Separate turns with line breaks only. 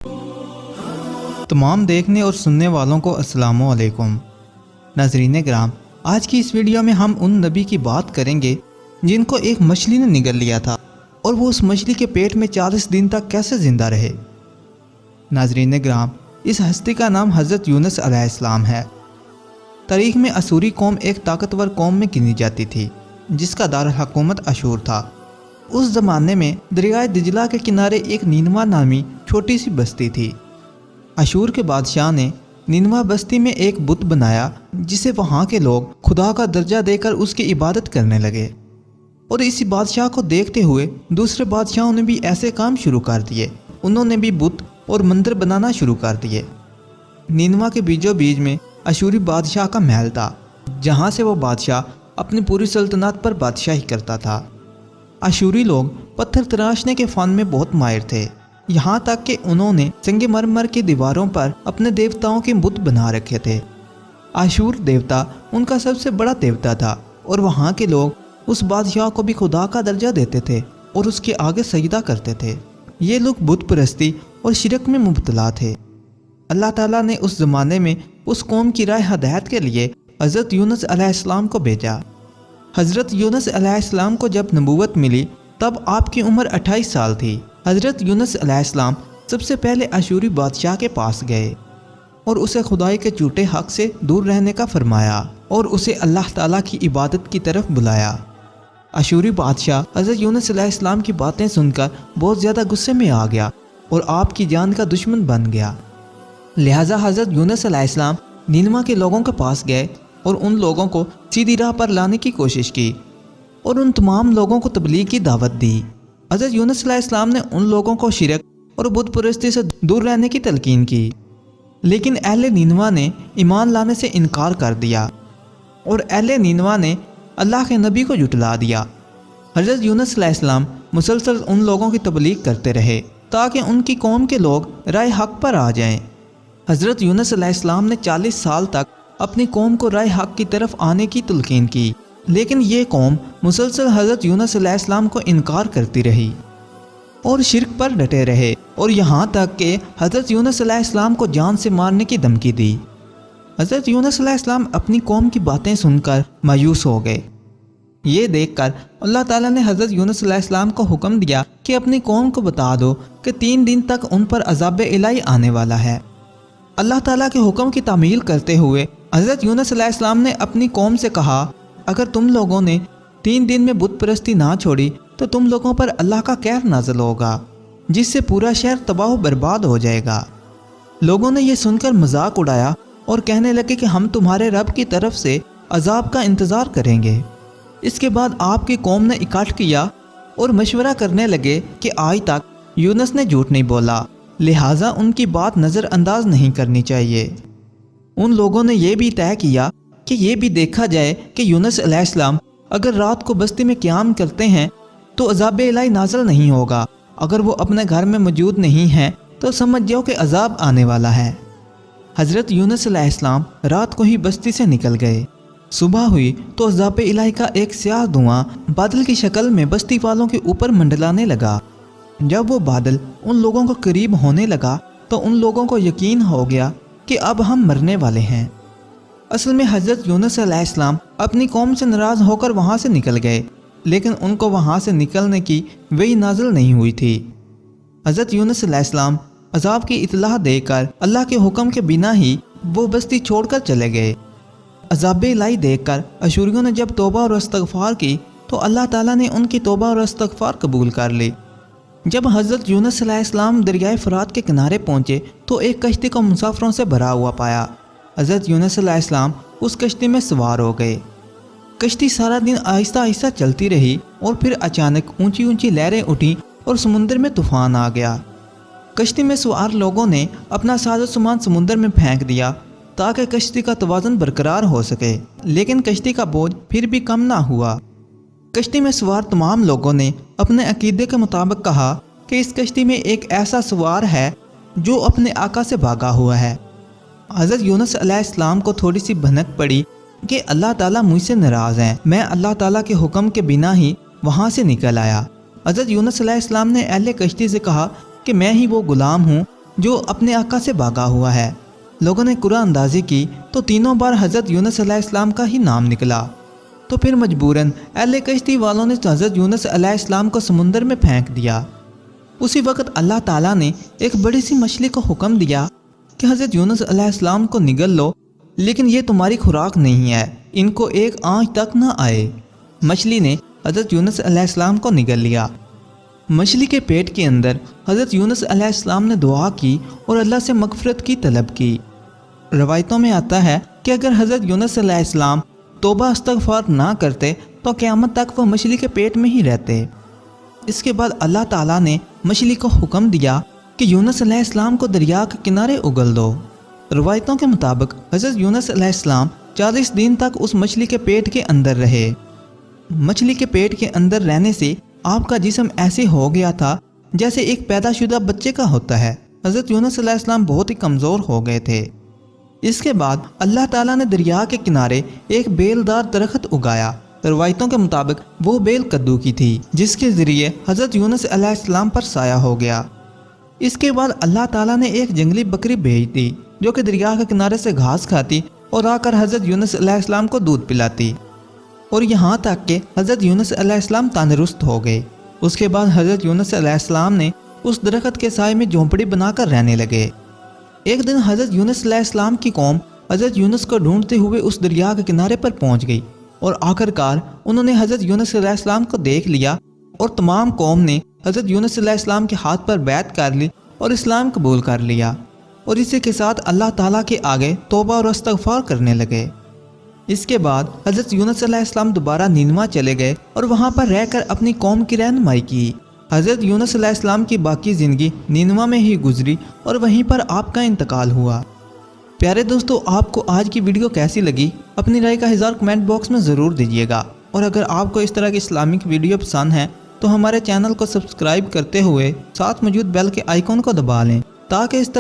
तमाम देखने और सुनने वालों को अस्सलाम वालेकुम। नाज़रीन कराम, आज की इस वीडियो में हम उन नबी की बात करेंगे जिनको एक मछली ने निगल लिया था और वो उस मछली के पेट में 40 दिन तक कैसे ज़िंदा रहे। नाज़रीन कराम, इस हस्ती का नाम हज़रत यूनुस अलैहिस्सलाम है। तारीख़ में असूरी कौम एक ताकतवर कौम में गिनी जाती थी जिसका दारुल हुकूमत अशूर था। उस ज़माने में दरियाए दिजला के किनारे एक नीनवा नामी छोटी सी बस्ती थी। अशूर के बादशाह ने नीनवा बस्ती में एक बुत बनाया जिसे वहाँ के लोग खुदा का दर्जा देकर उसकी इबादत करने लगे, और इसी बादशाह को देखते हुए दूसरे बादशाहों ने भी ऐसे काम शुरू कर दिए। उन्होंने भी बुत और मंदिर बनाना शुरू कर दिए। नीनवा के बीचों बीच में अशूरी बादशाह का महल था जहाँ से वो बादशाह अपनी पूरी सल्तनत पर बादशाही करता था। अशूरी लोग पत्थर तराशने के फ़न में बहुत माहिर थे, यहाँ तक कि उन्होंने संगमरमर की दीवारों पर अपने देवताओं के बुत बना रखे थे। आशूर देवता उनका सबसे बड़ा देवता था और वहाँ के लोग उस बादशाह को भी खुदा का दर्जा देते थे और उसके आगे सजदा करते थे। ये लोग बुत परस्ती और शिरक में मुब्तला थे। अल्लाह ताला ने उस ज़माने में उस कौम की राह हदायत के लिए हज़रत यूनुस अलैहिस्सलाम को भेजा। हज़रत यूनुस अलैहिस्सलाम को जब नबूवत मिली तब आपकी उम्र 28 साल थी। हज़रत यूनुस अलैहिस्सलाम सबसे पहले अशूरी बादशाह के पास गए और उसे खुदाई के झूठे हक से दूर रहने का फरमाया और उसे अल्लाह ताला की इबादत की तरफ बुलाया। अशूरी बादशाह हज़रत यूनुस अलैहिस्सलाम की बातें सुनकर बहुत ज़्यादा गुस्से में आ गया और आपकी जान का दुश्मन बन गया। लिहाजा हज़रत यूनुस अलैहिस्सलाम नीनवा के लोगों के पास गए और उन लोगों को सीधी राह पर लाने की कोशिश की और उन तमाम लोगों को तबलीग की दावत दी। हज़रत यूनुस अलैहिस्सलाम ने उन लोगों को शिरक और बुत परस्ती से दूर रहने की तलकीन की, लेकिन अहले नीनवा ने ईमान लाने से इनकार कर दिया और अहले नीनवा ने अल्लाह के नबी को जुटला दिया। हज़रत यूनुस अलैहिस्सलाम मुसलसल उन लोगों की तबलीग करते रहे ताकि उनकी कौम के लोग राय हक पर आ जाएं। हज़रत यूनुस अलैहिस्सलाम ने 40 साल तक अपनी कौम को राय हक की तरफ आने की तलकीन की, लेकिन ये कौम मुसलसल हज़रत यूनुस अलैहिस्सलाम को इनकार करती रही और शिरक पर डटे रहे और यहाँ तक कि हज़रत यूनुस अलैहिस्सलाम को जान से मारने की धमकी दी। हज़रत यूनुस अलैहिस्सलाम अपनी कौम की बातें सुनकर मायूस हो गए। ये देखकर अल्लाह ताला ने हज़रत यूनुस अलैहिस्सलाम को हुक्म दिया कि अपनी कौम को बता दो कि 3 दिन तक उन पर अज़ाब इलाही आने वाला है। अल्लाह ताला के हुक्म की तामील करते हुए हज़रत यूनुस अलैहिस्सलाम ने अपनी कौम से कहा, अगर तुम लोगों ने 3 दिन में बुत परस्ती ना छोड़ी तो तुम लोगों पर अल्लाह का कहर नाज़िल होगा जिससे पूरा शहर तबाह बर्बाद हो जाएगा। लोगों ने यह सुनकर मजाक उड़ाया और कहने लगे कि हम तुम्हारे रब की तरफ से अजाब का इंतज़ार करेंगे। इसके बाद आपकी कौम ने इकट्ठ किया और मशवरा करने लगे कि आज तक यूनुस ने झूठ नहीं बोला, लिहाजा उनकी बात नज़रअंदाज नहीं करनी चाहिए। उन लोगों ने यह भी तय किया कि ये भी देखा जाए कि यूनुस अलैहिस्सलाम अगर रात को बस्ती में क़याम करते हैं तो अज़ाब इलाही नाज़िल नहीं होगा, अगर वो अपने घर में मौजूद नहीं हैं तो समझ जाओ कि अज़ाब आने वाला है। हज़रत यूनुस अलैहिस्सलाम रात को ही बस्ती से निकल गए। सुबह हुई तो अज़ाब इलाही का एक स्याह धुआं बादल की शक्ल में बस्ती वालों के ऊपर मंडलाने लगा। जब वो बादल उन लोगों को करीब होने लगा तो उन लोगों को यकीन हो गया कि अब हम मरने वाले हैं। असल में हज़रत यूनुस अलैहिस्सलाम अपनी कौम से नाराज़ होकर वहाँ से निकल गए, लेकिन उनको वहाँ से निकलने की वही नाज़िल नहीं हुई थी। हज़रत यूनुस अलैहिस्सलाम अज़ाब की इत्तला देकर अल्लाह के हुक्म के बिना ही वो बस्ती छोड़कर चले गए। अज़ाब इलाही देखकर अशूरियों ने जब तौबा और इस्तग़फ़ार की तो अल्लाह ताला ने उनकी तौबा और इस्तग़फ़ार कबूल कर ली। जब हज़रत यूनुस अलैहिस्सलाम दरियाए फ़ुरात के किनारे पहुँचे तो एक कश्ती को मुसाफिरों से भरा हुआ पाया। हज़रत यूनुस अलैहिस्सलाम उस कश्ती में सवार हो गए। कश्ती सारा दिन आहिस्ता आहिस्ता चलती रही और फिर अचानक ऊंची ऊंची लहरें उठी और समुद्र में तूफ़ान आ गया। कश्ती में सवार लोगों ने अपना साजो सामान समुद्र में फेंक दिया ताकि कश्ती का तवाज़ुन बरकरार हो सके, लेकिन कश्ती का बोझ फिर भी कम ना हुआ। कश्ती में सवार तमाम लोगों ने अपने अकीदे के मुताबिक कहा कि इस कश्ती में एक ऐसा सवार है जो अपने आका से भागा हुआ है। हज़रत यूनुस अलैहिस्सलाम को थोड़ी सी भनक पड़ी कि अल्लाह ताला मुझसे नाराज़ हैं। मैं अल्लाह ताला के हुक्म के बिना ही वहाँ से निकल आया। हज़रत यूनुस अलैहिस्सलाम ने अहले कश्ती से कहा कि मैं ही वो ग़ुलाम हूँ جو اپنے آقا سے بھاگا ہوا ہے۔ لوگوں نے قرآن اندازی کی تو تینوں بار حضرت یونس علیہ السلام کا ہی نام نکلا۔ تو پھر مجبوراً اہل کشتی والوں نے حضرت یونس علیہ السلام کو سمندر میں پھینک دیا۔ اسی وقت اللہ تعالیٰ نے ایک بڑی سی مچھلی کو حکم دیا کہ حضرت یونس علیہ السلام کو نگل لو، لیکن یہ تمہاری خوراک نہیں ہے، ان کو ایک آنچ تک نہ آئے۔ مچھلی نے حضرت یونس علیہ السلام کو نگل لیا۔ مچھلی کے پیٹ کے اندر حضرت یونس علیہ السلام نے دعا کی اور اللہ سے مغفرت کی طلب کی۔ روایتوں میں آتا ہے کہ اگر حضرت یونس علیہ السلام توبہ استغفار نہ کرتے تو قیامت تک وہ مچھلی کے پیٹ میں ہی رہتے۔ اس کے بعد اللہ تعالیٰ نے مچھلی کو حکم دیا کہ یونس علیہ السلام کو دریا کے کنارے اگل دو۔ روایتوں کے مطابق حضرت یونس علیہ السلام 40 دن تک اس مچھلی کے پیٹ کے اندر رہے۔ مچھلی کے پیٹ کے اندر رہنے سے آپ کا جسم ایسے ہو گیا تھا جیسے ایک پیدا شدہ بچے کا ہوتا ہے۔ حضرت یونس علیہ السلام بہت ہی کمزور ہو گئے تھے۔ اس کے بعد اللہ تعالیٰ نے دریا کے کنارے ایک بیلدار درخت اگایا۔ روایتوں کے مطابق وہ بیل کدو کی تھی، جس کے ذریعے حضرت یونس علیہ السلام پر سایہ ہو گیا۔ اس کے بعد اللہ تعالیٰ نے ایک جنگلی بکری بھیج دی جو کہ دریا کے کنارے سے گھاس کھاتی اور آ کر حضرت یونس علیہ السلام کو دودھ پلاتی، اور یہاں تک کہ حضرت یونس علیہ السلام تندرست ہو گئے۔ اس کے بعد حضرت یونس علیہ السلام نے اس درخت کے سائے میں جھونپڑی بنا کر رہنے لگے۔ ایک دن حضرت یونس علیہ السلام کی قوم حضرت یونس کو ڈھونڈتے ہوئے اس دریا کے کنارے پر پہنچ گئی، اور آخر کار انہوں نے حضرت یونس علیہ السلام کو دیکھ لیا، اور تمام قوم نے حضرت یونس علیہ السلام کے ہاتھ پر بیعت کر لی اور اسلام قبول کر لیا، اور اسی کے ساتھ اللہ تعالیٰ کے آگے توبہ اور استغفار کرنے لگے۔ اس کے بعد حضرت یونس علیہ السلام دوبارہ نینوا چلے گئے اور وہاں پر رہ کر اپنی قوم کی رہنمائی کی۔ حضرت یونس علیہ السلام کی باقی زندگی نینوا میں ہی گزری اور وہیں پر آپ کا انتقال ہوا۔ پیارے دوستو، آپ کو آج کی ویڈیو کیسی لگی؟ اپنی رائے کا اظہار کمنٹ باکس میں ضرور دیجیے گا، اور اگر آپ کو اس طرح کی اسلامک ویڈیو پسند ہیں تو ہمارے چینل کو سبسکرائب کرتے ہوئے ساتھ موجود بیل کے آئیکن کو دبا لیں، تاکہ اس طرح